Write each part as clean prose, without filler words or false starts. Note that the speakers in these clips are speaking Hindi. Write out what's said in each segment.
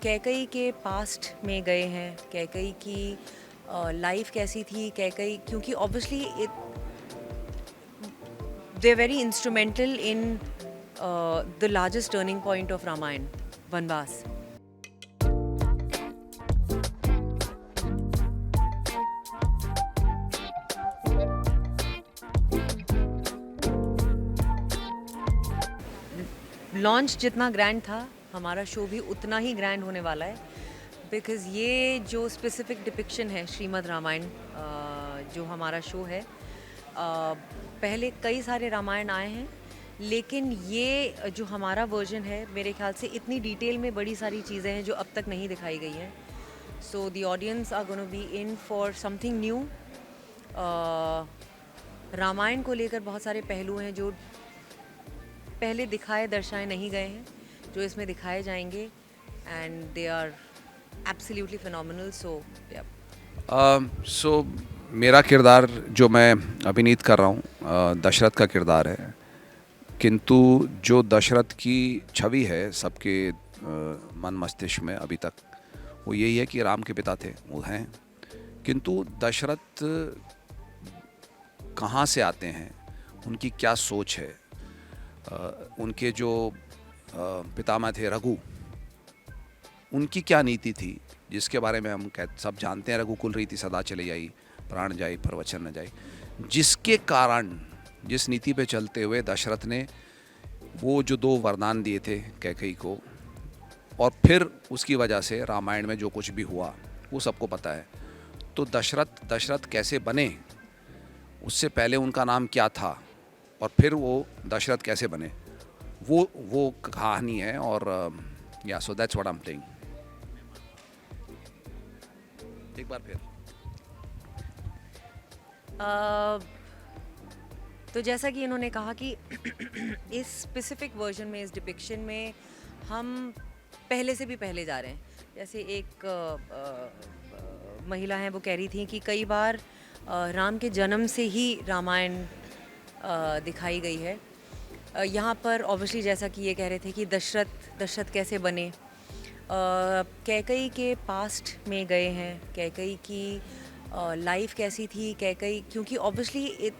कैकई के पास्ट में गए हैं, कैकई की लाइफ कैसी थी, कैकई क्योंकि obviously they are very instrumental in the largest turning point of Ramayan, वनवास. लॉन्च जितना ग्रैंड था, हमारा शो भी उतना ही ग्रैंड होने वाला है, बिकॉज़ ये जो स्पेसिफिक डिपिक्शन है श्रीमद् रामायण, जो हमारा शो है, पहले कई सारे रामायण आए हैं, लेकिन ये जो हमारा वर्जन है, मेरे ख्याल से इतनी डिटेल में बड़ी सारी चीज़ें हैं जो अब तक नहीं दिखाई गई हैं. So the audience are gonna be in for something new. Ramayan को लेकर बहुत सारे पहलू हैं जो पहले दिखाए दर्शाए नहीं गए हैं, जो इसमें दिखाए जाएंगे, and they are absolutely phenomenal. So मेरा किरदार जो मैं अभिनीत कर रहा हूँ दशरथ का किरदार है, किंतु जो दशरथ की छवि है सबके मन मस्तिष्क में अभी तक वो यही है कि राम के पिता थे, वो हैं, किंतु दशरथ कहाँ से आते हैं, उनकी क्या सोच है, उनके जो पितामह थे रघु, उनकी क्या नीति थी जिसके बारे में हम सब जानते हैं. रघुकुल रीति सदा चली आई, प्राण जाई पर वचन न जाई, जिसके कारण जिस नीति पे चलते हुए दशरथ ने वो जो 2 वरदान दिए थे कैकई को, और फिर उसकी वजह से रामायण में जो कुछ भी हुआ वो सबको पता है. तो दशरथ कैसे बने, उससे पहले उनका नाम क्या था, और फिर वो दशरथ कैसे बने, वो कहानी है. और या so that's what I am playing. एक बार फिर तो जैसा कि इन्होंने कहा कि इस स्पेसिफिक वर्जन में, इस डिपिक्शन में हम पहले से भी पहले जा रहे हैं. जैसे एक महिला हैं, वो कह रही थी कि कई बार राम के जन्म से ही रामायण दिखाई गई है. यहाँ पर ऑब्वियसली जैसा कि ये कह रहे थे कि दशरथ कैसे बने, कैकई के पास्ट में गए हैं, कैकई की लाइफ कैसी थी, कैकई क्योंकि obviously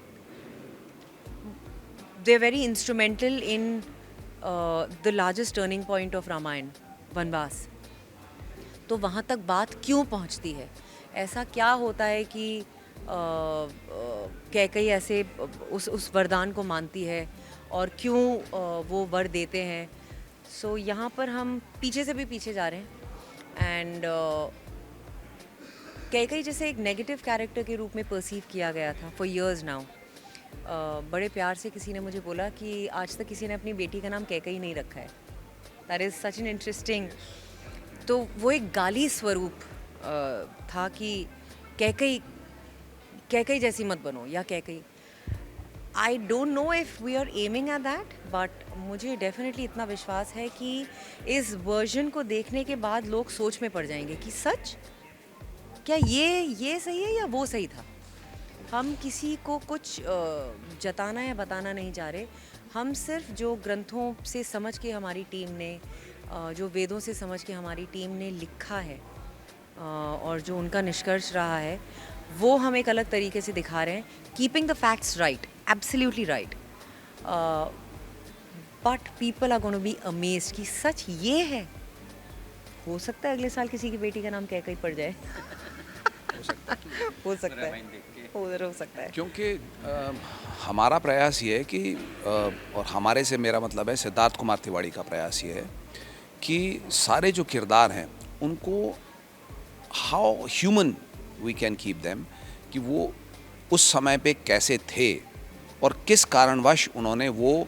they are very instrumental in the largest turning point of Ramayan, वनवास. तो वहाँ तक बात क्यों पहुँचती है, ऐसा क्या होता है कि कैकई ऐसे उस वरदान को मानती है, और क्यों वो वर देते हैं. सो यहाँ पर हम पीछे से भी पीछे जा रहे हैं, एंड कैकई जैसे एक नेगेटिव कैरेक्टर के रूप में परसीव किया गया था फॉर इयर्स नाउ. बड़े प्यार से किसी ने मुझे बोला कि आज तक किसी ने अपनी बेटी का नाम कैकई नहीं रखा है. That is such an interesting. तो वो एक गाली स्वरूप था कि कैकई जैसी मत बनो, या Kaikeyi. I don't know if we are aiming at that, but मुझे डेफिनेटली इतना विश्वास है कि इस वर्जन को देखने के बाद लोग सोच में पड़ जाएंगे कि सच क्या ये सही है या वो सही था. हम किसी को कुछ जताना या बताना नहीं चाह रहे. हम सिर्फ जो ग्रंथों से समझ के हमारी टीम ने, जो वेदों से समझ के हमारी टीम ने लिखा है, और जो उनका निष्कर्ष रहा है, वो हम एक अलग तरीके से दिखा रहे हैं, keeping the facts right, absolutely right. But people are gonna be amazed कि सच ये है. हो सकता है अगले साल किसी की बेटी का नाम कैकई पड़ जाए. हो सकता है क्योंकि हमारा प्रयास ये है कि और हमारे से मेरा मतलब है सिद्धार्थ कुमार तिवारी का प्रयास ये है कि सारे जो किरदार हैं उनको how human we can keep them, कि वो उस समय पे कैसे थे और किस कारणवश उन्होंने वो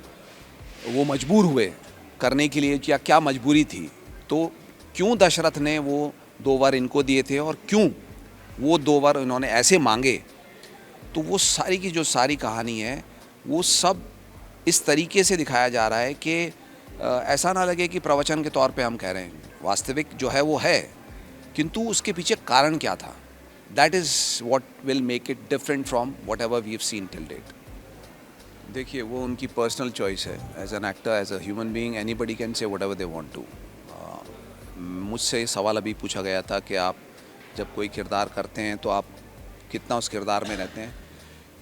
मजबूर हुए करने के लिए, या क्या मजबूरी थी. तो क्यों दशरथ ने वो 2 वर इनको दिए थे और क्यों वो 2 वर इन्होंने ऐसे मांगे. तो वो सारी की जो सारी कहानी है वो सब इस तरीके से दिखाया जा रहा है कि ऐसा ना लगे कि प्रवचन के तौर पे हम कह रहे हैं. वास्तविक जो है वो है, किंतु उसके पीछे कारण क्या था. That is what will make it different from whatever we have seen till date. देखिए, वो उनकी पर्सनल चॉइस है. As an actor, as a human being, anybody can say whatever they want to. मुझसे ये सवाल अभी पूछा गया था कि आप जब कोई किरदार करते हैं तो आप कितना उस किरदार में रहते हैं।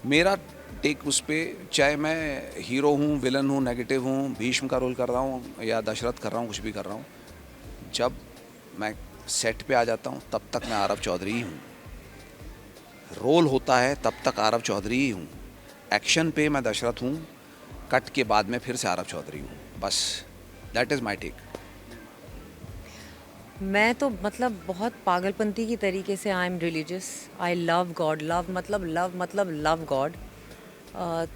मेरा टेक उस पे, चाहे मैं हीरो हूँ, विलन हूँ, नेगेटिव हूँ, भीष्म का रोल कर रहा हूँ या दशरथ कर रहा हूँ, कुछ भी कर रहा हूँ, जब मैं सेट पे आ जाता हूँ तब तक मैं आरव चौधरी ही हूँ। रोल होता है तब तक आरव चौधरी ही हूँ। एक्शन पे मैं दशरथ हूँ, कट के बाद में फिर से आरव चौधरी हूँ, बस दैट इज़ माई टेक। मैं तो मतलब बहुत पागलपंती की तरीके से I am religious, I love God, love love God.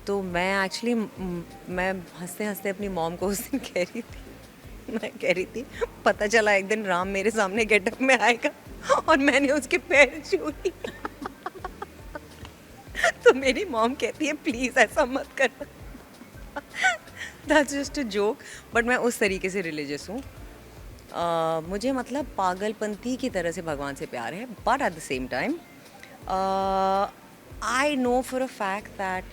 तो मैं एक्चुअली मैं हंसते हंसते अपनी मॉम को उस दिन कह रही थी, मैं कह रही थी पता चला एक दिन राम मेरे सामने गेटअप में आएगा और मैंने उसके पैर छू लिए। तो मेरी मॉम कहती है प्लीज़ ऐसा मत करना। That's just a joke, but मैं उस तरीके से रिलीजियस हूँ। मुझे मतलब पागलपंती की तरह से भगवान से प्यार है, but at the same time I know for a fact that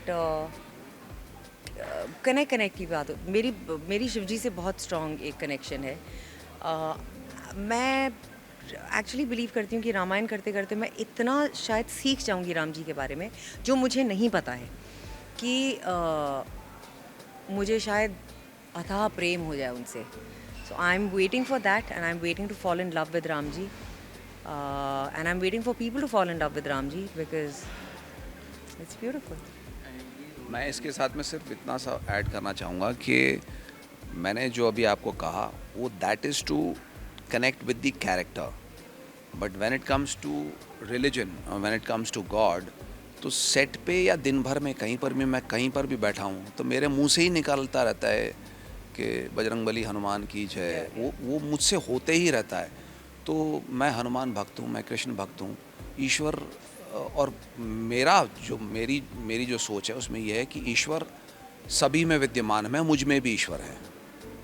connect की बात हो, मेरी मेरी शिव जी से बहुत स्ट्रॉन्ग एक कनेक्शन है। मैं एक्चुअली बिलीव करती हूँ कि रामायण करते करते मैं इतना शायद सीख जाऊँगी राम जी के बारे में जो मुझे नहीं पता है, कि मुझे शायद अथाह प्रेम हो जाए उनसे। So I am waiting for that and I am waiting to fall in love with Ram ji, and I am waiting for people to fall in love with Ram ji because it's beautiful. मैं इसके साथ में सिर्फ इतना सा ऐड करना चाहूँगा कि मैंने जो अभी आपको कहा वो that is to connect with the character, but when it comes to religion और when it comes to God, तो सेट पे या दिन भर में कहीं पर भी मैं कहीं पर भी बैठा हूँ तो मेरे मुंह से ही निकलता रहता है कि बजरंगबली हनुमान की जय। वो मुझसे होते ही रहता है। तो मैं हनुमान भक्त हूँ, मैं कृष्ण भक्त हूँ, ईश्वर। और मेरी जो सोच है उसमें यह है कि ईश्वर सभी में विद्यमान है, मुझ में भी ईश्वर है।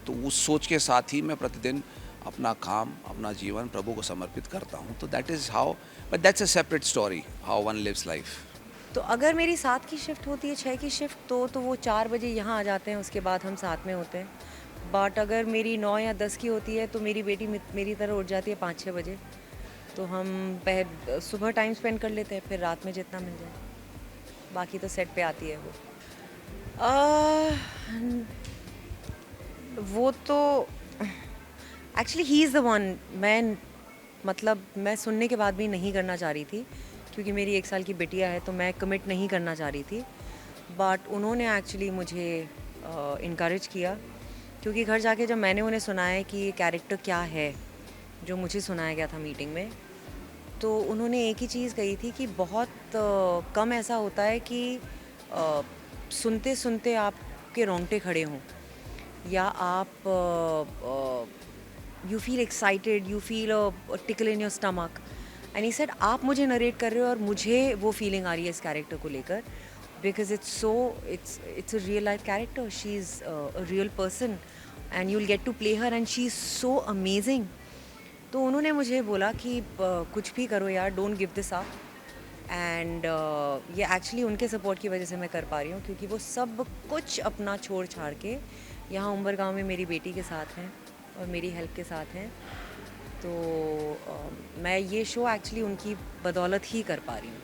तो उस सोच के साथ ही मैं प्रतिदिन अपना काम, अपना जीवन प्रभु को समर्पित करता हूँ। तो that is how, but that's a separate story how one lives life. तो अगर मेरी 7 की शिफ्ट होती है, 6 की शिफ्ट, तो वो 4 बजे यहाँ आ जाते हैं, उसके बाद हम साथ में होते हैं। बट अगर मेरी 9 या 10 की होती है तो मेरी बेटी मेरी तरह उठ जाती है 5-6 बजे, तो हम सुबह टाइम स्पेंड कर लेते हैं, फिर रात में जितना मिल जाए, बाकी तो सेट पे आती है वो। वो तो actually he is the one. मैं मतलब मैं सुनने के बाद भी नहीं करना चाह रही थी, क्योंकि मेरी 1 साल की बिटिया है, तो मैं कमिट नहीं करना चाह रही थी। बट उन्होंने एक्चुअली मुझे इनकरेज किया, क्योंकि घर जाके जब मैंने उन्हें सुनाया कि ये कैरेक्टर क्या है जो मुझे सुनाया गया था मीटिंग में, तो उन्होंने एक ही चीज़ कही थी कि बहुत कम ऐसा होता है कि सुनते सुनते आपके रोंगटे खड़े हों, या आप you feel excited, you feel a tackle in your stomach. And he said आप मुझे नरेट कर रहे हो और मुझे वो फीलिंग आ रही है इस कैरेक्टर को लेकर, because it's a real life character, she is a real person and you will get to play her and she is so amazing. तो उन्होंने मुझे बोला कि कुछ भी करो यार, don't give this up. And ये एक्चुअली उनके सपोर्ट की वजह से मैं कर पा रही हूँ, क्योंकि वो सब कुछ अपना छोड़ छाड़ के यहाँ उम्बरगांव में मेरी बेटी के साथ हैं और मेरी हेल्प के साथ हैं। तो मैं ये शो एक्चुअली उनकी बदौलत ही कर पा रही हूँ।